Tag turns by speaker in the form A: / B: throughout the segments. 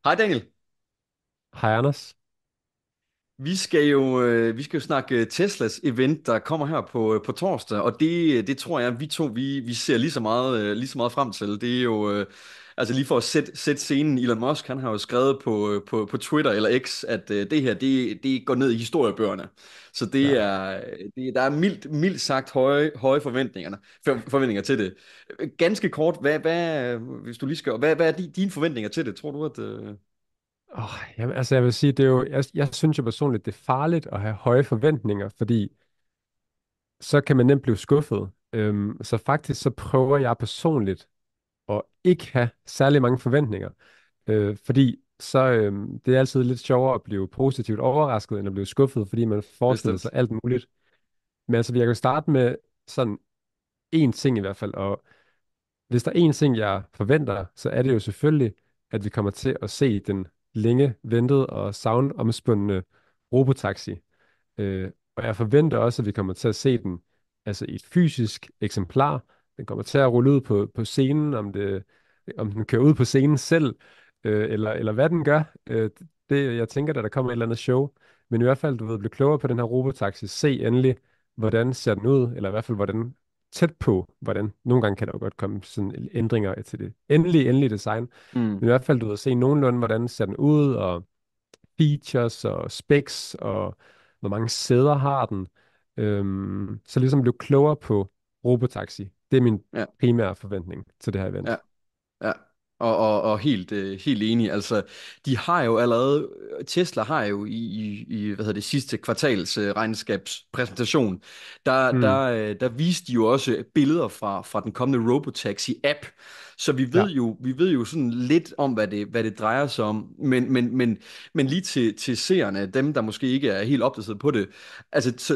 A: Hej Daniel.
B: Hej Anders.
A: Vi skal jo snakke Teslas event, der kommer her på torsdag, og det tror jeg, vi ser lige så meget frem til. Det er jo, altså lige for at sætte scenen, Elon Musk, han har jo skrevet på Twitter eller X, at det her, det går ned i historiebøgerne. Så
B: Ja.
A: der er mildt sagt høje forventninger til det. Ganske kort, hvis du lige skal, hvad er dine forventninger til det? Tror du, at...
B: Jamen, altså jeg vil sige, det er jo, jeg synes jo personligt, det er farligt at have høje forventninger, fordi så kan man nemt blive skuffet. Så faktisk så prøver jeg personligt at ikke have særlig mange forventninger, fordi så det er altid lidt sjovere at blive positivt overrasket, end at blive skuffet, fordi man forestiller sig
A: Bestemt.
B: alt muligt. Men altså, jeg kan starte med sådan én ting i hvert fald, og hvis der er én ting, jeg forventer, så er det jo selvfølgelig, at vi kommer til at se den længe ventede og savnomspundne robotaxi. Og jeg forventer også, at vi kommer til at se den altså i et fysisk eksemplar. Den kommer til at rulle ud på scenen, om den kører ud på scenen selv, eller hvad den gør. Jeg tænker, at der kommer et eller andet show. Men i hvert fald, du ved, blive klogere på den her robotaxi. Se endelig, hvordan ser den ud, eller i hvert fald, hvordan tæt på, hvordan nogle gange kan der jo godt komme sådan ændringer til det endelige design. Men i
A: Mm.
B: hvert fald, du ved, se nogenlunde, hvordan ser den ud, og features og specs, og hvor mange sæder har den. Så ligesom blive klogere på robotaxi. Det er min
A: Ja,
B: primære forventning til det her event.
A: ja. Ja, og helt enig. Altså, de har jo allerede, Tesla har jo i hvad hedder det, sidste kvartals regnskabspræsentation,
B: Mm,
A: der viste de jo også billeder fra den kommende Robotaxi-app. Så
B: ja,
A: vi ved jo sådan lidt om, hvad det drejer sig om. Men lige til seerne, dem der måske ikke er helt opdateret på det, altså,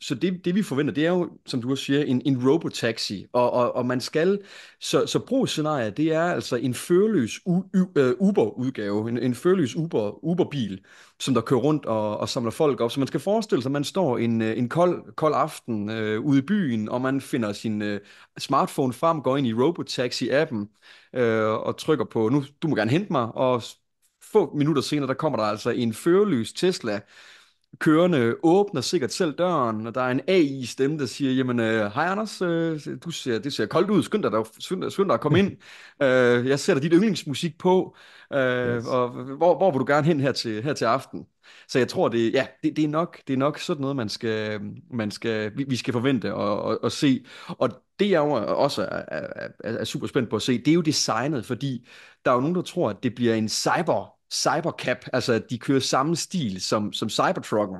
A: så det vi forventer, det er jo, som du også siger, en Robotaxi. Og man skal så brugsscenariet, det er altså en førerløs Uber-udgave, en førerløs Uber-bil, som der kører rundt og samler folk op. Så man skal forestille sig, at man står en kold aften ude i byen, og man finder sin smartphone frem, går ind i Robotaxi-appen og trykker på, nu, du må gerne hente mig, og få minutter senere, der kommer der altså en førerløs Tesla, kørende, åbner sikkert selv døren, og der er en AI-stemme, der siger, jamen, hej Anders, det ser koldt ud, skynd dig at komme ind. Jeg sætter dit yndlingsmusik på,
B: yes.
A: og hvor vil du gerne hen her til aften? Så jeg tror, det er nok sådan noget, vi skal forvente og se. Og det jeg jo også er super spændt på at se, det er jo designet, fordi der er jo nogen, der tror, at det bliver en cybercab, altså at de kører samme stil som Cybertrucken.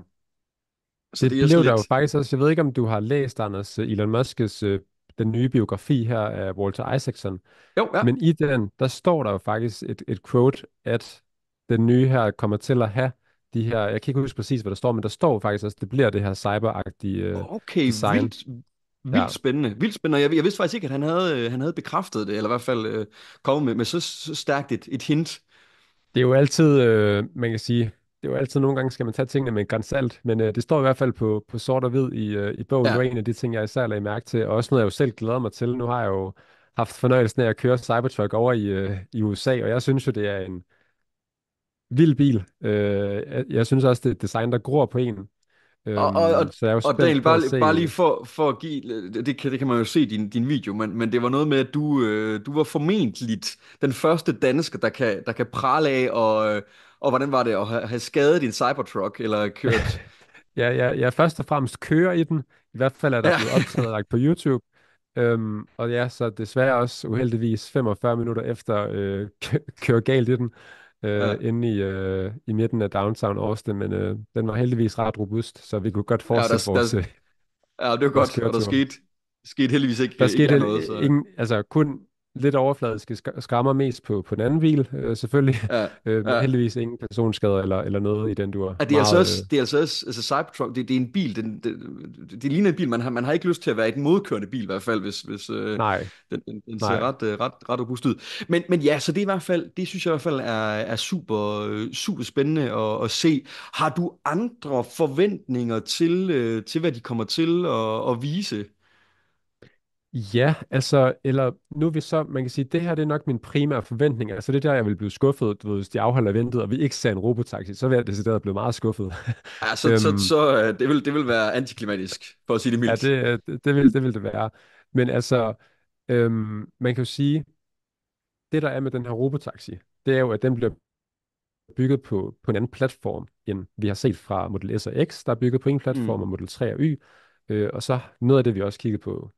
A: Så
B: Det
A: det er
B: blev
A: sådan
B: der jo
A: lidt,
B: faktisk også. Jeg ved ikke, om du har læst, Anders, Elon Musk's den nye biografi her af Walter Isaacson.
A: jo, ja.
B: Men i den, der står der jo faktisk et quote, at den nye her kommer til at have de her, jeg kan ikke huske præcis, hvad der står, men der står faktisk også, at det bliver det her cyberagtige
A: Okay,
B: design.
A: vildt
B: Ja,
A: spændende, vildt spændende. Jeg vidste faktisk ikke, at han havde bekræftet det, eller i hvert fald kommet med så stærkt et hint.
B: det er jo altid, man kan sige, det er jo altid nogle gange, skal man tage tingene med en gran salt, men det står i hvert fald på sort og hvid i bogen. Det
A: Ja,
B: var en af de ting, jeg især lagde mærke til, og også noget, jeg jo selv glæder mig til. Nu har jeg jo haft fornøjelsen af at køre Cybertruck over i USA, og jeg synes jo, det er en vild bil. Jeg synes også, det er et design, der gror på en.
A: og, og, og,
B: Så jeg er jo
A: og
B: spændt
A: Daniel,
B: på at
A: bare lige
B: se.
A: for at give, det kan man jo se i din video, men det var noget med, at du var formentlig den første dansker, der kan prale af, og hvordan var det at have skadet din Cybertruck, eller kørt...
B: Jeg først og fremmest kører i den. I hvert fald er der
A: Ja,
B: blevet optaget og lagt på YouTube. Og ja, så desværre også uheldigvis 45 minutter efter kører galt i den
A: ja,
B: inde i midten af downtown Austin. Men den var heldigvis ret robust, så vi kunne godt
A: ja,
B: fortsætte
A: ja, det var
B: vores
A: godt, og der
B: køretur.
A: skete heldigvis
B: Der
A: ikke
B: skete
A: noget, så
B: ingen, altså kun lidt overfladiske skrammer mest på den anden bil, selvfølgelig.
A: ja,
B: Men
A: ja.
B: heldigvis ingen personskader eller noget i den dur.
A: Ja,
B: Meget,
A: det er altså også, altså Cybertruck, det er en bil, det ligner en bil, man har ikke lyst til at være i den modkørende bil, i hvert fald, hvis
B: nej,
A: den ser
B: nej.
A: ret robust ud. Men ja, så det er i hvert fald, det synes jeg i hvert fald er super spændende at se. Har du andre forventninger til hvad de kommer til at vise?
B: Ja, altså, eller nu er vi så, man kan sige, det her det er nok min primære forventning. Altså det er der, jeg vil blive skuffet, du ved, hvis de afholder eventet, og vi ikke ser en robotaxi, så vil jeg decideret blive meget skuffet.
A: Ja,
B: øhm,
A: det vil være antiklimatisk, for at sige det
B: ja,
A: mildt.
B: det vil det være. Men altså, man kan jo sige, det der er med den her robotaxi, det er jo, at den bliver bygget på en anden platform, end vi har set fra Model S og X, der er bygget på en platform,
A: Mm,
B: og Model 3 og Y. Og så noget af det, vi også kiggede på,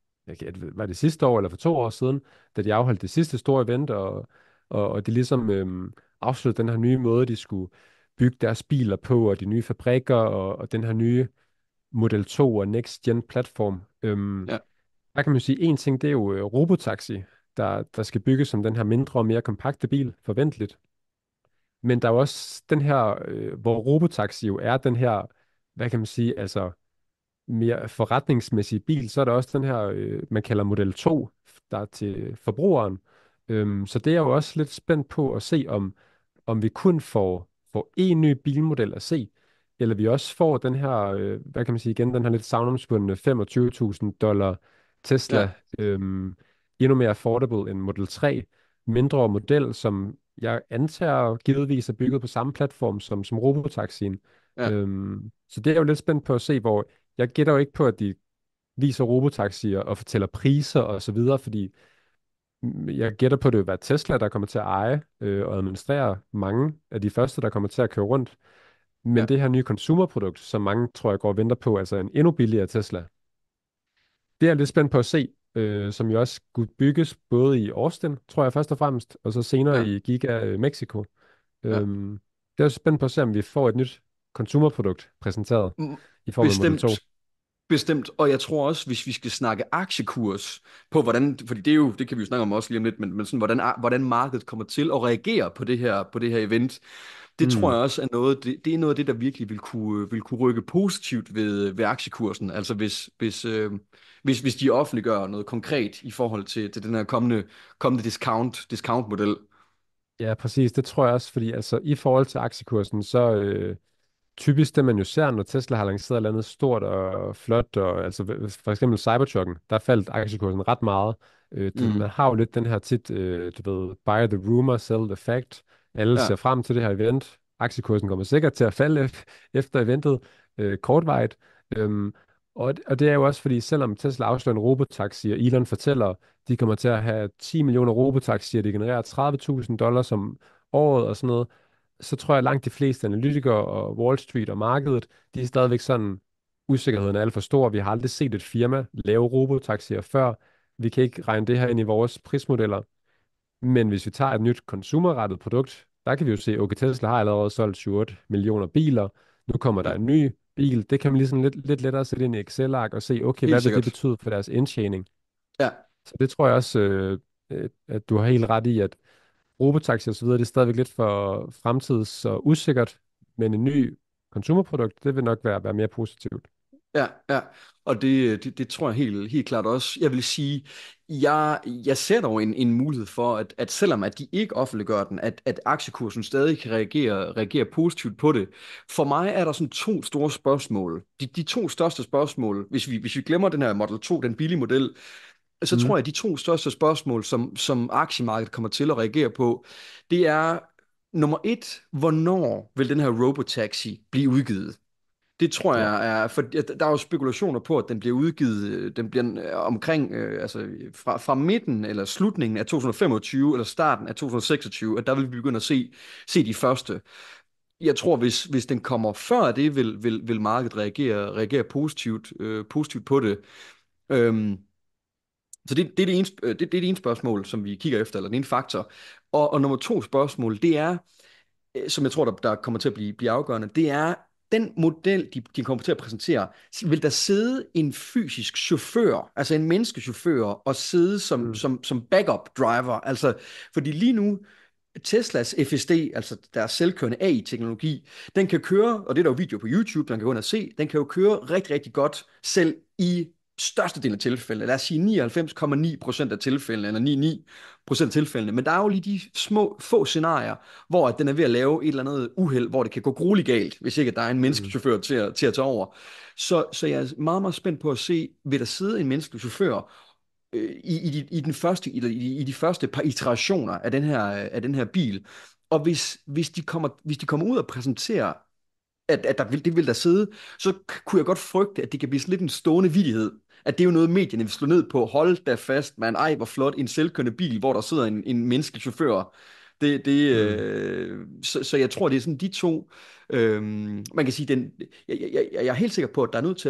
B: var det sidste år eller for 2 år siden, da de afholdt det sidste store event, og de ligesom afsluttede den her nye måde, de skulle bygge deres biler på, og de nye fabrikker, og den her nye Model 2 og Next Gen platform.
A: ja,
B: Der kan man sige, en ting, det er jo Robotaxi, der skal bygges som den her mindre og mere kompakte bil, forventeligt. Men der er jo også den her, hvor Robotaxi jo er den her, hvad kan man sige, altså mere forretningsmæssige bil, så er der også den her, man kalder Model 2, der er til forbrugeren. Så det er jeg jo også lidt spændt på at se, om vi kun får en ny bilmodel at se, eller vi også får den her, hvad kan man sige igen, den her lidt savnomspundne $25.000 Tesla,
A: ja,
B: endnu mere affordable end Model 3, mindre model, som jeg antager givetvis er bygget på samme platform som Robotaxien.
A: ja.
B: Så det er jeg jo lidt spændt på at se, hvor jeg gætter jo ikke på, at de viser robotaxier og fortæller priser og så videre, fordi jeg gætter på, at det vil være Tesla, der kommer til at eje og administrere mange af de første, der kommer til at køre rundt. Men
A: Ja.
B: det her nye consumerprodukt, som mange tror jeg går og venter på, altså en endnu billigere Tesla, det er jeg lidt spændt på at se, som jo også skulle bygges både i Austin, tror jeg først og fremmest, og så senere
A: Ja,
B: i Giga Mexico.
A: ja.
B: Det er jeg spændt på at se, om vi får et nyt consumerprodukt præsenteret
A: Mm,
B: i form af Model 2.
A: Bestemt, bestemt. Og jeg tror også, hvis vi skal snakke aktiekurs på hvordan, fordi det er jo, det kan vi jo snakke om også lige om lidt, men sådan, hvordan markedet kommer til at reagere på det her event, det tror
B: Mm.
A: jeg også er noget, det er noget af det, der virkelig vil kunne rykke positivt ved aktiekursen. Altså hvis de offentliggør noget konkret i forhold til den her kommende discount-model.
B: Ja, præcis. Det tror jeg også, fordi altså, i forhold til aktiekursen, så typisk det, man jo ser, når Tesla har lanceret et eller andet stort og flot, og altså for eksempel Cybertrucken, der faldt aktiekursen ret meget. Man
A: Mm,
B: har jo lidt den her tit, du ved, buy the rumor, sell the fact. Alle ser
A: ja,
B: frem til det her event. Aktiekursen kommer sikkert til at falde efter eventet, kortvarigt. Og det er jo også fordi, selvom Tesla afslører en robotaxi, og Elon fortæller, de kommer til at have 10 millioner robotaxier, de genererer $30.000 om året og sådan noget, så tror jeg, at langt de fleste analytikere og Wall Street og markedet, de er stadigvæk sådan, usikkerheden er alt for stor. Vi har aldrig set et firma lave robotaxier før. Vi kan ikke regne det her ind i vores prismodeller. Men hvis vi tager et nyt consumerrettet produkt, der kan vi jo se, okay, Tesla har allerede solgt 7-8 millioner biler. Nu kommer der
A: ja,
B: en ny bil. Det kan man ligesom lidt lettere sætte ind i Excel-ark og se, okay,
A: helt
B: hvad vil det
A: sikkert.
B: betyde for deres indtjening?
A: Ja.
B: Så det tror jeg også, at du har helt ret i, at robotaxi og så videre, det er stadigvæk lidt for fremtids- og usikkert, men en ny consumerprodukt, det vil nok være mere positivt.
A: Ja, ja, og det tror jeg helt klart også. Jeg vil sige, jeg ser dog en mulighed for, at selvom at de ikke offentliggør den, at aktiekursen stadig kan reagere positivt på det. For mig er der sådan to store spørgsmål. De to største spørgsmål, hvis vi glemmer den her Model 2, den billige model, så
B: Mm.
A: tror jeg, at de to største spørgsmål, som aktiemarkedet kommer til at reagere på, det er nummer et, hvornår vil den her robotaxi blive udgivet? Det tror
B: Ja.
A: jeg er, for der er jo spekulationer på, at den bliver udgivet, den bliver omkring, altså fra midten eller slutningen af 2025 eller starten af 2026, at der vil vi begynde at se de første. Jeg tror, hvis den kommer før det, vil markedet reagere positivt på det. Øhm, så det er det ene, det er det ene spørgsmål, som vi kigger efter, eller den ene faktor. Og nummer to spørgsmål, det er, som jeg tror, der kommer til at blive afgørende, det er, den model, de kommer til at præsentere, vil der sidde en fysisk chauffør, altså en menneskechauffør, og sidde som,
B: Mm.
A: som, som backup driver. Altså, fordi lige nu, Teslas FSD, altså deres selvkørende AI-teknologi, den kan køre, og det er der jo video på YouTube, man kan gå ind og se, den kan jo køre rigtig, rigtig godt selv i størstedelen af tilfældene. Lad os sige 99,9% af tilfældene, eller 99% af tilfældene. Men der er jo lige de få scenarier, hvor at den er ved at lave et eller andet uheld, hvor det kan gå grueligt galt, hvis ikke at der er en
B: Mm.
A: menneskechauffør til at tage over. Så jeg er meget, meget spændt på at se, vil der sidde en menneskelig chauffør, i den første, eller i de første par iterationer af den her bil. Og hvis de kommer ud og præsenterer, det vil der sidde, så kunne jeg godt frygte, at det kan blive sådan lidt en stående vittighed. At det er jo noget, medierne vil slå ned på. Hold da fast, man. Ej, hvor flot. En selvkørende bil, hvor der sidder en menneskelig chauffør.
B: Mm.
A: Så jeg tror, det er sådan de to. Man kan sige, jeg er helt sikker på, at der er nødt til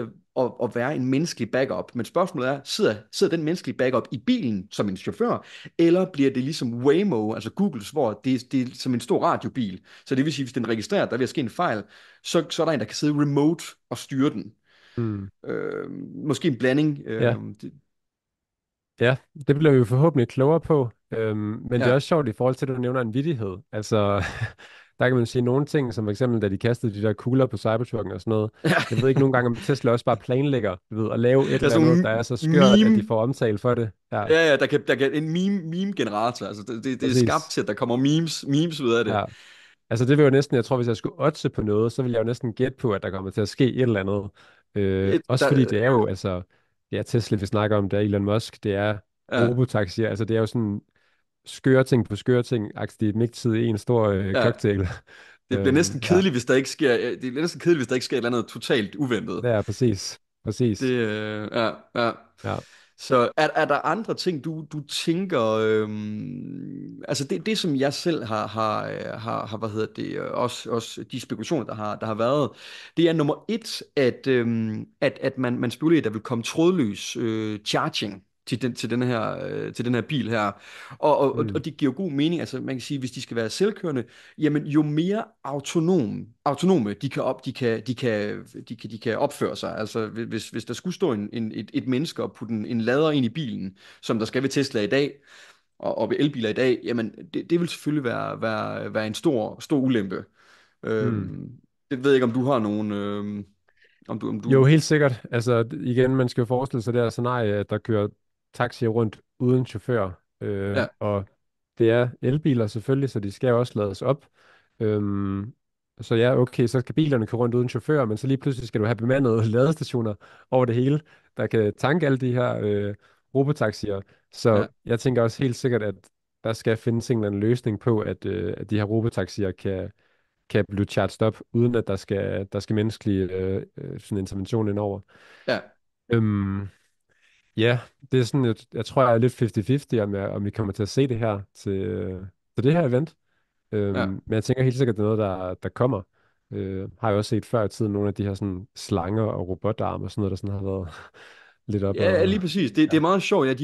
A: at være en menneskelig backup. Men spørgsmålet er, sidder den menneskelige backup i bilen som en chauffør, eller bliver det ligesom Waymo, altså Googles, hvor det er som en stor radiobil. Så det vil sige, hvis den registrerer, at der er ved at ske en fejl, så er der en, der kan sidde remote og styre den.
B: Mm.
A: Måske en blanding.
B: Ja. Ja, det bliver vi jo forhåbentlig klogere på. Men det er
A: Ja.
B: også sjovt i forhold til, at du nævner en vittighed. Altså, der kan man sige nogle ting, som for eksempel, da de kastede de der kugler på Cybertrucken og sådan noget. Jeg ved ikke nogle gange, om Tesla også bare planlægger, du ved, at lave et
A: Ja,
B: eller
A: sådan
B: andet,
A: nogle
B: der er så skørt, at de
A: meme.
B: får omtale for det. Ja,
A: Ja, der kan en meme-generator. Altså, det er skabt
B: præcis.
A: til, at der kommer memes ud af det.
B: Ja. Altså, det vil jo næsten, jeg tror, hvis jeg skulle oddse på noget, så ville jeg jo næsten gætte på, at der kommer til at ske et eller andet. Også fordi det er jo, altså, det er Tesla, vi snakker om, det er Elon Musk, det er
A: Ja,
B: robotaxier, altså det er jo sådan skøre ting på skøre ting, det er mixet i en stor
A: ja.
B: cocktail.
A: Det bliver næsten
B: Ja,
A: kedeligt, hvis der ikke sker, det bliver næsten kedeligt, hvis der ikke sker et eller andet totalt uventet.
B: det er præcis.
A: Det,
B: Præcis.
A: ja, ja.
B: Ja.
A: Så er der andre ting, du tænker, altså det, som jeg selv hvad hedder det, også de spekulationer, der har været, det er nummer et, at man spekulerer, at der vil komme trådløs charging til den her bil her. Og
B: Mm.
A: det giver god mening, altså man kan sige, hvis de skal være selvkørende, jamen jo mere autonome de kan opføre sig. Altså hvis der skulle stå et menneske og putte en lader ind i bilen, som der skal ved Tesla i dag, og ved elbiler i dag, jamen det vil selvfølgelig være en stor ulempe.
B: Mm.
A: Øhm, det ved jeg ikke, om du har nogen, om
B: Jo,
A: du,
B: helt sikkert. Altså igen, man skal jo forestille sig det her scenarie, at der kører taxier rundt uden chauffør.
A: ja,
B: Og det er elbiler selvfølgelig, så de skal jo også lades op. Øhm, så ja, okay, så kan bilerne køre rundt uden chauffør, men så lige pludselig skal du have bemandede ladestationer over det hele, der kan tanke alle de her robotaxier. Så
A: ja,
B: jeg tænker også helt sikkert, at der skal findes en eller anden løsning på, at de her robotaxier kan blive charged op, uden at der skal menneskelig sådan intervention indover.
A: ja,
B: Øhm, ja, det er sådan, jeg tror, jeg er lidt 50-50, om vi kommer til at se det her til det her event.
A: ja.
B: Men jeg tænker helt sikkert, at det er noget, der kommer. Har jeg også set før i tiden nogle af de her sådan slanger og robotarme og sådan noget, der sådan har været lidt op
A: Ja,
B: og...
A: lige præcis. Det
B: Ja,
A: er meget sjovt. Ja,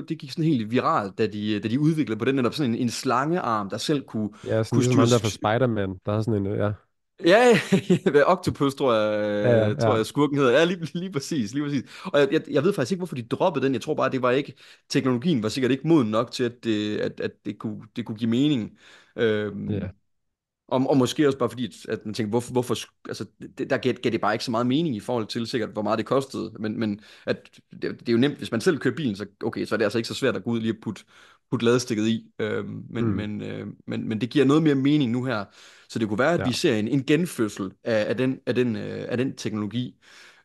A: det gik sådan helt viralt, da de udviklede på den netop sådan en slangearm, der selv kunne,
B: ja sådan
A: kunne
B: ligesom
A: styre.
B: ham der fra Spider-Man, der har sådan en... Ja,
A: Ja, ja, Octopus, tror
B: ja,
A: jeg,
B: ja, ja.
A: skurken hedder. Ja, lige præcis, lige præcis. Og jeg ved faktisk ikke, hvorfor de droppede den. Jeg tror bare, det var ikke, teknologien var sikkert ikke moden nok til, at det kunne give mening. Øhm,
B: Ja,
A: og måske også bare fordi, at man tænker, altså, der gav det bare ikke så meget mening i forhold til sikkert, hvor meget det kostede. Men at det er jo nemt, hvis man selv kører bilen, så okay, så er det altså ikke så svært at gå ud lige og putte ladestikket i.
B: mm,
A: Men det giver noget mere mening nu her. Så det kunne være, at
B: ja.
A: vi ser en genfødsel af den teknologi.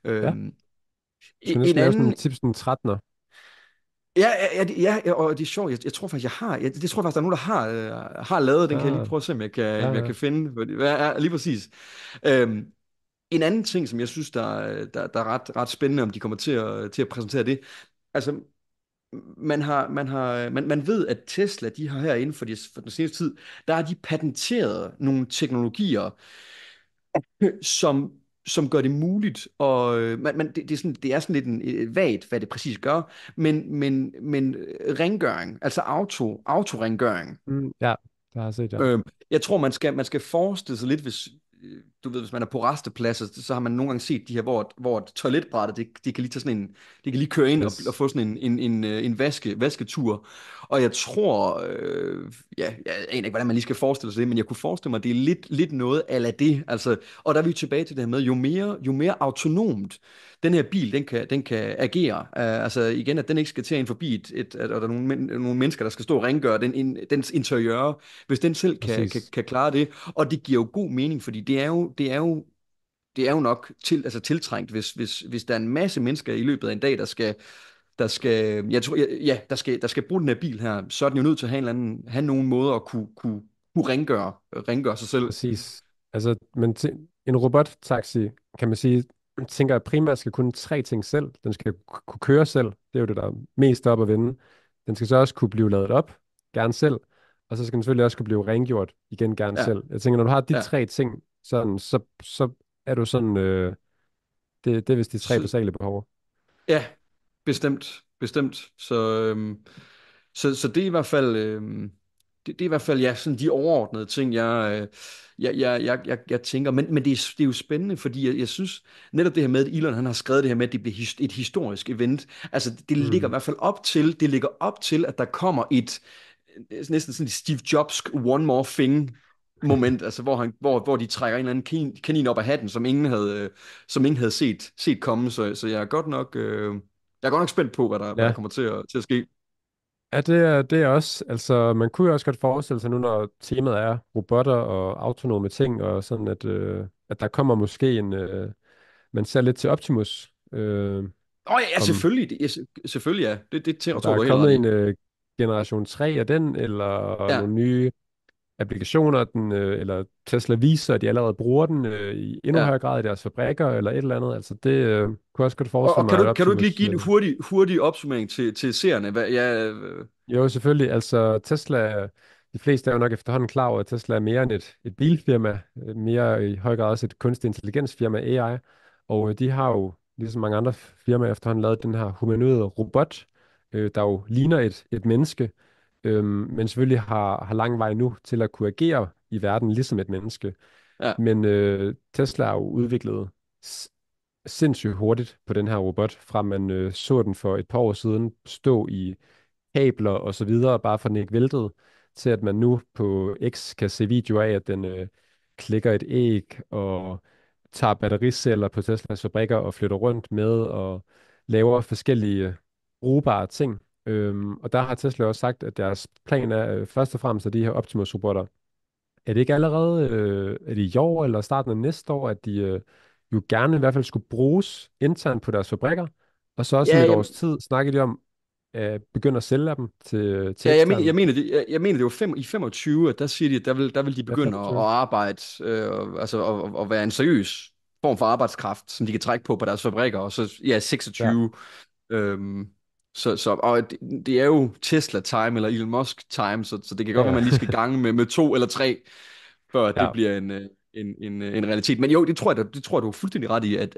B: Ja,
A: Øhm,
B: du skal
A: en
B: næsten lave sådan en
A: anden,
B: tipsen 13'er.
A: ja, og det er sjovt. Jeg tror faktisk, det tror jeg faktisk, der er nogen, der har lavet. Den kan jeg lige
B: Ah,
A: prøve at se,
B: ja,
A: om jeg
B: ja.
A: kan finde. Ja, lige præcis. Øhm, En anden ting, som jeg synes, der er ret spændende, om de kommer til at præsentere det. Altså, man ved, at Tesla, de har her inden for den seneste tid, der har de patenteret nogle teknologier, som, som gør det muligt, og det er sådan lidt vagt, hvad det præcis gør, men rengøring, altså autorengøring.
B: Ja, det har jeg set, ja.
A: Jeg tror, man skal forestille sig lidt, du ved, hvis man er på rastepladser, så har man nogle gange set de her, hvor toiletbrættet, det kan lige tage sådan en, det kan lige køre ind og
B: Yes.
A: få sådan en vasketur. Og jeg tror, jeg aner ikke, hvordan man lige skal forestille sig det, men jeg kunne forestille mig, at det er lidt noget ala det. Altså, og der er vi jo tilbage til det her med, jo mere autonomt den her bil, den kan agere. Altså igen, at den ikke skal til ind forbi at der er nogle mennesker, der skal stå og rengøre dens interiør, hvis den selv kan, kan,
B: Præcis.
A: kan klare det. Og det giver jo god mening, fordi det er jo nok tiltrængt, hvis der er en masse mennesker i løbet af en dag, jeg tror, ja, der skal bruge den her bil her, så er den jo nødt til at have en eller anden, have nogen måde at kunne rengøre sig selv.
B: Præcis. Altså, en robottaxi, kan man sige, tænker jeg primært skal kunne tre ting selv. Den skal kunne køre selv. Det er jo det, der er mest op at vinde. Den skal så også kunne blive ladet op, gerne selv. Og så skal den selvfølgelig også kunne blive rengjort, igen gerne
A: Ja,
B: selv. Jeg tænker, når du har de
A: ja.
B: tre ting, sådan, så er du sådan, det er vist de tre
A: Så,
B: basale behov.
A: ja, bestemt, bestemt. Så det er i hvert fald, det er i hvert fald, ja, sådan de overordnede ting, jeg tænker. Men det er jo spændende, fordi jeg synes, netop det her med, at Elon han har skrevet det her med, at det bliver et historisk event. Altså, det ligger i
B: Mm.
A: hvert fald op til, at der kommer et, næsten sådan et Steve Jobs one more thing moment, altså hvor de trækker en eller anden kanin op af hatten, som ingen havde set komme, så jeg er godt nok spændt på, hvad der
B: Ja,
A: kommer til at ske.
B: ja, det er også, altså man kunne jo også godt forestille sig nu, når temaet er robotter og autonome ting, og sådan at der kommer måske man ser lidt til Optimus,
A: Ja,
B: om
A: selvfølgelig. Selvfølgelig, ja. Det
B: at der
A: tror
B: er
A: du er helt ret
B: kommet
A: i.
B: en generation 3 af den, eller
A: Ja,
B: nogle nye applikationer, eller Tesla viser, at de allerede bruger den i endnu
A: ja.
B: højere grad i deres fabrikker, eller et eller andet. Altså det kunne også godt
A: Og,
B: forestille
A: og
B: mig, at
A: kan du ikke lige
B: Optimus.
A: give en hurtig opsummering til seerne?
B: Jo, selvfølgelig. Altså Tesla, de fleste er jo nok efterhånden klar over, at Tesla er mere end et bilfirma, mere i høj grad også et kunstig intelligensfirma, AI. Og de har jo, ligesom mange andre firmaer efterhånden, lavet den her humanoide robot, der jo ligner et menneske, men selvfølgelig har lang vej nu til at kunne agere i verden ligesom et menneske.
A: ja,
B: Men Tesla har jo udviklet s- sindssygt hurtigt på den her robot, fra man så den for et par år siden stå i kabler og så videre, bare for den ikke væltede, til at man nu på X kan se videoer af, at den klikker et æg og tager battericeller på Teslas fabrikker og flytter rundt med og laver forskellige brugbare ting. Og der har Tesla også sagt, at deres plan er først og fremmest, at de her Optimus-robotter, er det ikke allerede er det i år eller starten af næste år, at de jo gerne i hvert fald skulle bruges internt på deres fabrikker, og så også om
A: ja,
B: et års tid snakker de om begynde at sælge dem til
A: ja,
B: eksterne.
A: jeg mener det var i 25, at der siger de, at der vil de
B: Ja,
A: begynde at
B: 25.
A: arbejde, altså at være en seriøs form for arbejdskraft, som de kan trække på deres fabrikker, og så ja,
B: Ja,
A: 26. Øhm, og det er jo Tesla time eller Elon Musk time, så det kan
B: ja,
A: godt være,
B: ja.
A: man lige skal gange med to eller tre, før det
B: Ja,
A: bliver en realitet. Men jo, det tror jeg, du er fuldstændig ret i, at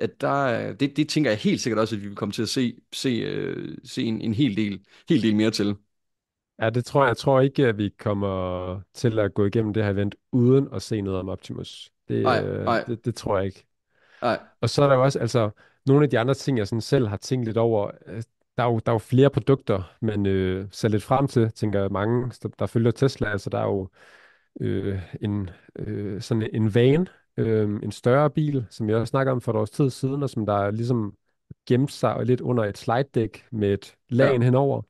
A: det tænker jeg helt sikkert også, at vi vil komme til at se en hel del mere til.
B: ja, det tror jeg. Jeg tror ikke, at vi kommer til at gå igennem det her event uden at se noget om Optimus.
A: Nej, nej,
B: Det tror jeg ikke.
A: nej.
B: Og så er der jo også, altså, nogle af de andre ting, jeg sådan selv har tænkt lidt over. Der er jo flere produkter, man ser lidt frem til, tænker jeg, mange, der følger Tesla. Altså, der er jo sådan en van, en større bil, som jeg også snakker om for et års tid siden, og som der er ligesom gemt sig lidt under et slide deck med et lagen
A: Ja.
B: henover.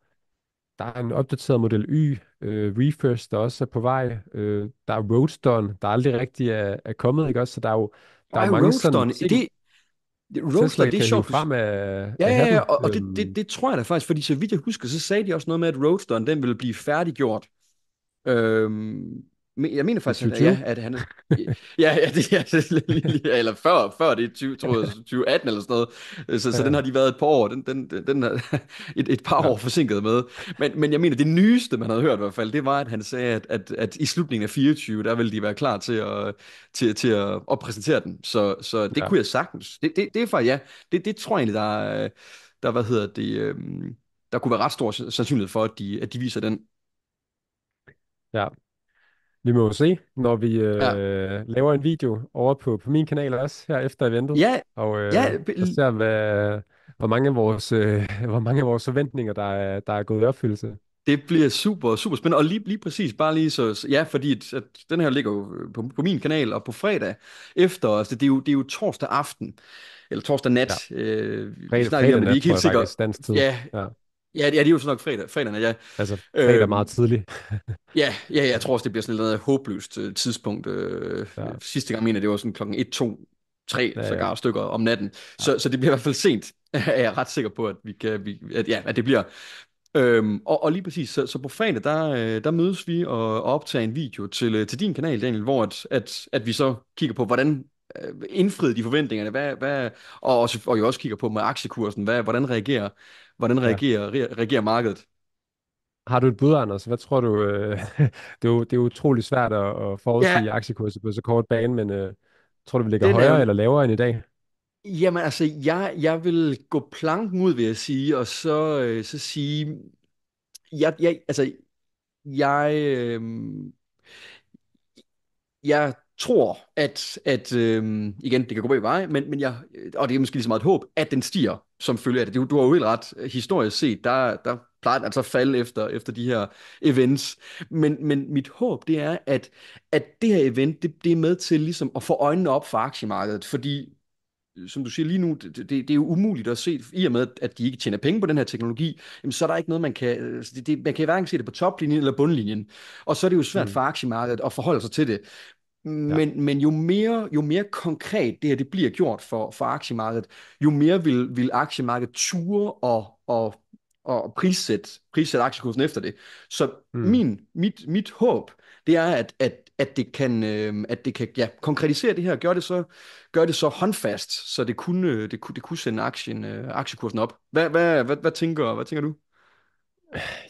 B: Der er en opdateret Model Y, Reefers, der også er på vej. Der er Roadsteren, der aldrig rigtig er kommet, ikke også? Så der er jo
A: Og
B: mange sådan
A: Roadsteren,
B: ting,
A: Roadster,
B: Tesla
A: det er
B: kan hive
A: sjovt.
B: frem
A: Ja,
B: af
A: ja, ja,
B: hatten.
A: og det tror jeg da faktisk, fordi så vidt jeg husker, så sagde de også noget med, at Roadsteren, den ville blive færdiggjort. Men jeg mener
B: I
A: faktisk, at,
B: 2020.
A: ja, at han er... Ja, det er eller før det er 20, tror jeg, 2018 eller sådan noget. Så den
B: Ja,
A: har de været et par år, den er et par
B: ja,
A: år forsinket med. Men jeg mener, det nyeste, man havde hørt i hvert fald, det var, at han sagde, at i slutningen af 24, der ville de være klar til at præsentere den. Så det
B: ja.
A: kunne jeg sagtens. Det er faktisk, ja, det tror jeg egentlig, hvad hedder det, der kunne være ret stor sandsynlighed for, at de viser den.
B: Ja. Vi må jo se, når vi
A: Ja,
B: laver en video over på min kanal også, her efter eventet,
A: ja,
B: og
A: ja,
B: ser, hvor mange af vores forventninger, der er gået i opfyldelse.
A: det bliver super, super spændende. Og lige præcis, bare lige ja, fordi at den her ligger jo på min kanal, og på fredag efter, altså det er jo torsdag aften, eller torsdag
B: Ja,
A: nat, vi snakker lige
B: fredag
A: om, at vi er
B: nat,
A: ikke
B: tror
A: helt
B: jeg
A: sikre.
B: faktisk, dansk tid.
A: Ja,
B: Ja,
A: ja, det er jo så nok fredag nat, ja.
B: altså fredag meget
A: Øhm,
B: tidligt.
A: ja, jeg tror også, det bliver sådan noget håbløst tidspunkt.
B: Ja,
A: Sidste gang mener jeg, det var sådan klokken 1, 2, 3
B: ja, ja,
A: sågar stykker om natten.
B: ja.
A: Så det bliver i hvert fald sent. er jeg ret sikker på, at at det bliver. Og lige præcis, så på fredag, der mødes vi og optager en video til din kanal, Daniel, hvor at vi så kigger på, hvordan indfriede de forventningerne, og jo også kigger på med aktiekursen, hvordan
B: Ja.
A: reagerer markedet.
B: Har du et bud, Anders? Hvad tror du? Det er jo utrolig svært at
A: Ja,
B: forudsige aktiekurser på så kort bane, men tror du, vi ligger
A: den er
B: højere
A: jo,
B: eller lavere end i dag?
A: jamen altså, jeg vil gå planken ud, vil jeg sige, og så sige, altså, jeg, jeg tror, igen, det kan gå begge veje, og det er måske lige så meget et håb, at den stiger som følge af det. Du har jo helt ret. Historisk set, der plejer den altså at falde efter de her events. Men mit håb, det er, at det her event, det er med til ligesom at få øjnene op for aktiemarkedet, fordi som du siger lige nu, det er jo umuligt at se, i og med, at de ikke tjener penge på den her teknologi, jamen, så er der ikke noget, man kan, man kan hverken se det på toplinjen eller bundlinjen. Og så er det jo svært
B: Mm.
A: for aktiemarkedet at forholde sig til det.
B: Ja.
A: Men jo mere konkret det her det bliver gjort for aktiemarkedet, jo mere vil aktiemarkedet ture og prissætte aktiekursen efter det. Så
B: Mm.
A: mit håb, det er, at det kan konkretisere det her, gøre det så håndfast, så det kunne sende aktiekursen op. Hvad tænker du?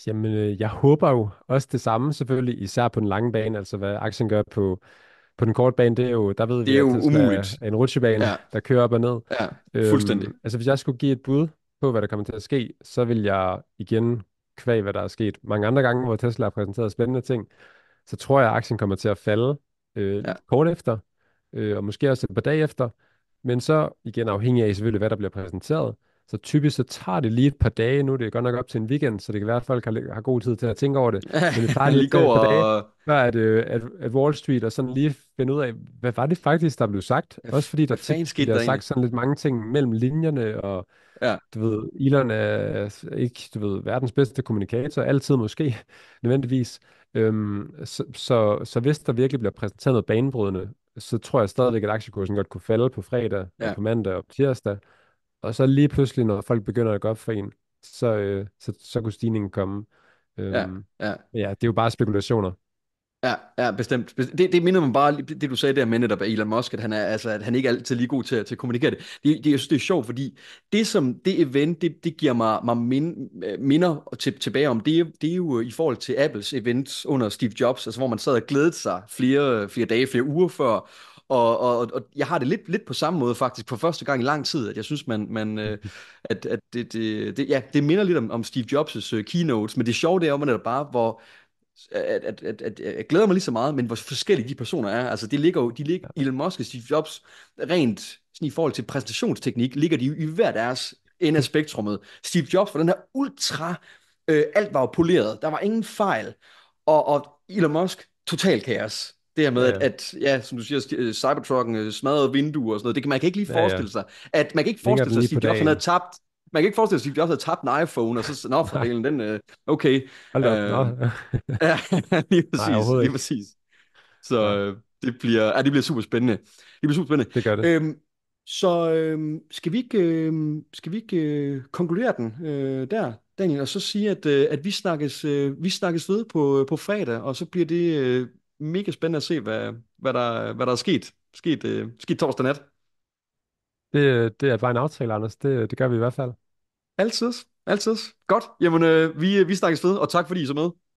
B: Jamen, jeg håber jo også det samme, selvfølgelig, især på den lange bane, altså hvad aktien gør på den korte bane, det er jo, der ved
A: Det
B: vi,
A: er
B: at
A: jo
B: Tesla
A: umuligt.
B: er en rutsjebane,
A: Ja,
B: der kører op og ned.
A: ja, fuldstændig.
B: Altså, hvis jeg skulle give et bud på, hvad der kommer til at ske, så vil jeg igen, kvæg hvad der er sket mange andre gange, hvor Tesla har præsenteret spændende ting, så tror jeg, at aktien kommer til at falde
A: Ja.
B: kort efter, og måske også et par dage efter. Men så, igen afhængig af selvfølgelig, hvad der bliver præsenteret, så typisk så tager det lige et par dage. Nu er det godt nok op til en weekend, så det kan være, at folk har god tid til at tænke over det. Men det tager lige
A: Lige
B: et,
A: gå
B: et par dage,
A: og...
B: før at Wall Street og sådan lige finde ud af, hvad var det faktisk, der blev sagt? Også fordi der
A: Hvad
B: tit
A: fanden skete
B: bliver
A: der
B: sagt
A: egentlig?
B: sådan lidt mange ting mellem linjerne, og
A: Ja,
B: du ved, Elon er ikke, du ved, verdens bedste kommunikator, altid måske, nødvendigvis. Så hvis der virkelig bliver præsenteret noget banebrydende, så tror jeg stadigvæk, at aktiekursen godt kunne falde på fredag og
A: ja,
B: på mandag og på tirsdag. Og så lige pludselig, når folk begynder at gå op for en, så kunne stigningen komme.
A: ja,
B: Øhm,
A: ja.
B: ja, det er jo bare spekulationer.
A: Ja, ja, bestemt. Det minder mig bare det du sagde der med netop af Elon Musk, at han ikke er altid lige god til at kommunikere det. Jeg synes, det er sjovt, fordi det event, det giver mig minder tilbage om, det er jo i forhold til Apples event under Steve Jobs, altså hvor man sad og glædede sig flere dage, flere uger før, og jeg har det lidt på samme måde faktisk, for første gang i lang tid, at jeg synes, at det minder lidt om Steve Jobs' keynotes, men det sjove det er jo netop bare, hvor at jeg glæder mig lige så meget, men hvor forskellige de personer er. Altså, Elon Musk og Steve Jobs, rent sådan i forhold til præstationsteknik, ligger de jo i hver deres ende af spektrummet. Steve Jobs var den her ultra, alt var jo poleret, der var ingen fejl, og Elon Musk, total kaos. Det her med,
B: Ja, ja.
A: ja, som du siger, Cybertrucken, smadrede vinduer og sådan noget, man kan ikke lige
B: Ja, ja.
A: forestille sig, man kan ikke
B: Vinger
A: forestille
B: den
A: sig, at
B: lige på
A: Steve Jobs han havde
B: dagen.
A: tabt, man kan ikke forestille sig, at Steve Jobs havde tabt en iPhone, og så, nå for
B: Nej,
A: delen, okay.
B: hold da op. Nå.
A: Øh, Ja, lige
B: Nej,
A: præcis,
B: overhovedet
A: lige
B: ikke.
A: præcis. Så
B: Nej,
A: det bliver super spændende. Det bliver super spændende.
B: det gør det.
A: Skal vi ikke konkludere den der, Daniel, og så sige, at vi snakkes ved på fredag, og så bliver det mega spændende at se, hvad der er sket torsdag nat.
B: Det er bare en aftale, Anders. Det gør vi i hvert fald.
A: Altid, altid. Godt. Jamen, vi snakkes ved, og tak fordi I så med.